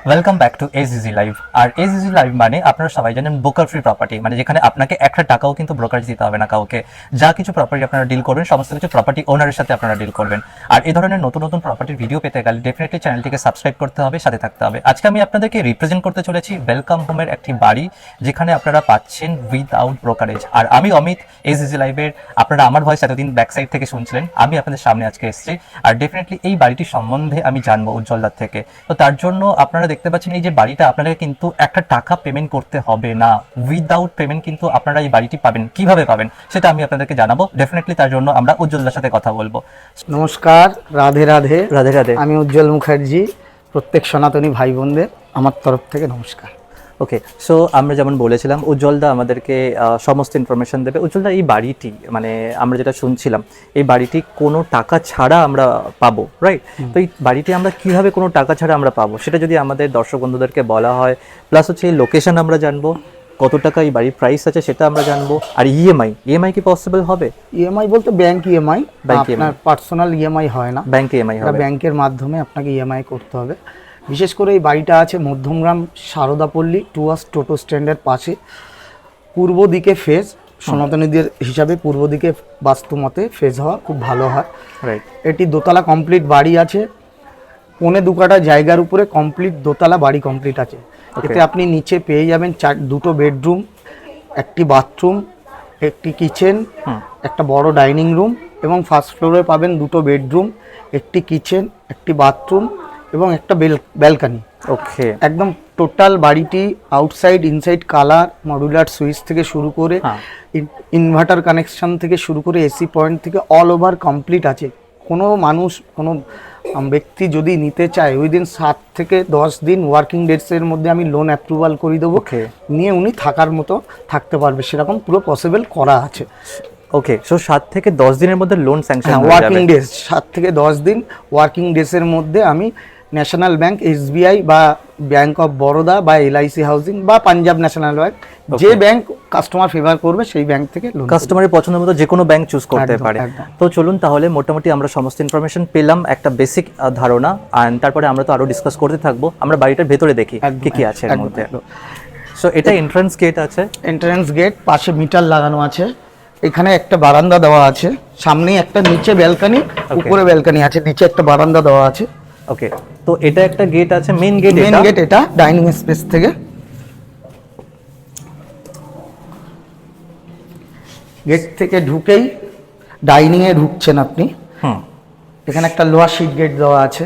Welcome back to SEG live. আর SEG live মানে আপনারা সবাই জানেন ব্রোকার ফ্রি প্রপার্টি, মানে যেখানে আপনাকে একটা টাকাও কিন্তু ব্রোকারেজ দিতে হবে না কাউকে। যা কিছু প্রপার্টি আপনারা ডিল করবেন সমস্ত কিছু প্রপার্টি ওনারের সাথে আপনারা ডিল করবেন। আর এই ধরনের নতুন নতুন প্রপার্টির ভিডিও পেতে গেলে ডেফিনেটলি চ্যানেলটিকে সাবস্ক্রাইব করতে হবে, সাথে থাকতে হবে। আজকে আমি আপনাদেরকে রিপ্রেজেন্ট করতে চলেছি ওয়েলকাম হোমের একটি বাড়ি, যেখানে আপনারা পাচ্ছেন উইদাউট ব্রোকারেজ। আর আমি অমিত, এসইজি লাইভের। আপনারা আমার ভয়েস এতদিন ব্যাক সাইড থেকে শুনছিলেন, আমি আপনাদের সামনে আজকে এসেছি। আর ডেফিনেটলি এই বাড়িটির সম্বন্ধে আমি জানবো উজ্জ্বলদার থেকে। তো তার জন্য আপনারা দেখতে পাচ্ছেন এই যে বাড়িটা, আপনাদের কিন্তু একটা টাকা পেমেন্ট করতে হবে না। উইদাউট পেমেন্ট কিন্তু আপনারা এই বাড়িটি পাবেন। কিভাবে পাবেন সেটা আমি আপনাদেরকে জানাবো। ডেফিনেটলি তার জন্য আমরা উজ্জ্বলদার সাথে কথা বলবো। নমস্কার, রাধে রাধে। রাধে রাধে। আমি উজ্জ্বল মুখার্জি। প্রত্যেক সনাতনী ভাই বোনদের আমার তরফ থেকে নমস্কার। ওকে, সো আমরা যেমন বলেছিলাম উজ্জ্বলদা আমাদেরকে সমস্ত ইনফরমেশন দেবে। উজ্জ্বলদা, এই বাড়িটি মানে আমরা যেটা শুনছিলাম, এই বাড়িটি কোনো টাকা ছাড়া আমরা পাবো, রাইট? তো এই বাড়িটি আমরা কিভাবে কোনো টাকা ছাড়া আমরা পাবো সেটা যদি আমাদের দর্শক বন্ধুদেরকে বলা হয়, প্লাস হচ্ছে এই লোকেশন আমরা জানবো, কত টাকা এই বাড়ির প্রাইস আছে সেটা আমরা জানবো। আর ইএমআই কি পসিবল হবে? ইএমআই বলতে ব্যাংক ইএমআই, আপনার পার্সোনাল ইএমআই হয় না, ব্যাংক ইএমআই হবে। ব্যাংকের মাধ্যমে আপনাকে ইএমআই করতে হবে। বিশেষ করে এই বাড়িটা আছে মধ্যমগ্রাম সারদাপল্লী টুয়ার্স টোটো স্ট্যান্ডের পাশে, পূর্ব দিকে ফেজ। সনাতনীদের হিসাবে পূর্ব দিকে বাস্তুমতে ফেজ হওয়া খুব ভালো হয়, রাইট। এটি দোতলা কমপ্লিট বাড়ি আছে। 1.25 কাঠা জায়গার উপরে কমপ্লিট দোতলা বাড়ি কমপ্লিট আছে। এতে আপনি নিচে পেয়ে যাবেন দুটো বেডরুম, একটি বাথরুম, একটি কিচেন, একটা বড় ডাইনিং রুম, এবং ফার্স্ট ফ্লোরে পাবেন দুটো বেডরুম, একটি কিচেন, একটি বাথরুম এবং একটা ব্যালকনি। ওকে, একদম টোটাল বাড়িটি outside inside colour, modular switch থেকে শুরু করে ইনভার্টার কানেকশন থেকে শুরু করে এসি পয়েন্ট থেকে অল ওভার কমপ্লিট আছে। কোনো মানুষ, কোনো ব্যক্তি যদি নিতে চায় উইদিন 7 থেকে 10 দিন ওয়ার্কিং ডেটসের মধ্যে আমি লোন অ্যাপ্রুভাল করে দেবো, নিয়ে উনি থাকার মতো থাকতে পারবে, সেরকম পুরো পসিবল করা আছে। ওকে, সো 7 থেকে 10 দিনের মধ্যে লোন স্যাংশন হয়ে যাবে। ওয়ার্কিং ডেজ 7 থেকে 10 দিন ওয়ার্কিং ডেজের মধ্যে আমি ন্যাশনাল ব্যাংক, এসবিআই বা ব্যাংক অফ বরোদা বা এলআইসি হাউজিং বা পাঞ্জাব ন্যাশনাল ব্যাংক, যে ব্যাংক কাস্টমার ফেভার করবে সেই ব্যাংক থেকে লোন, কাস্টমারের পছন্দ মতো যে কোনো ব্যাংক চুজ করতে পারে। তো চলুন তাহলে, মোটামুটি আমরা সমস্ত ইনফরমেশন পেলাম, একটা বেসিক ধারণা, আর তারপরে আমরা তো আরো ডিসকাস করতে থাকবো। আমরা বাড়িটার ভেতরে দেখি কি কি আছে এর মধ্যে। সো এটা এন্ট্রান্স গেট আছে, এন্ট্রান্স গেট, পাশে মিটার লাগানো আছে। এখানে একটা বারান্দা দেওয়া আছে, সামনেই একটা নিচে ব্যালকনি, উপরে ব্যালকনি আছে, নিচে একটা বারান্দা দেওয়া আছে। ওকে, তো এটা একটা গেট আছে, মেইন গেট। মেইন গেট এটা ডাইনিং স্পেস থেকে। গেট থেকে ঢুকেই ডাইনিং এ ঢুকছেন আপনি। এখানে একটা লোহার শিট গেট দেওয়া আছে।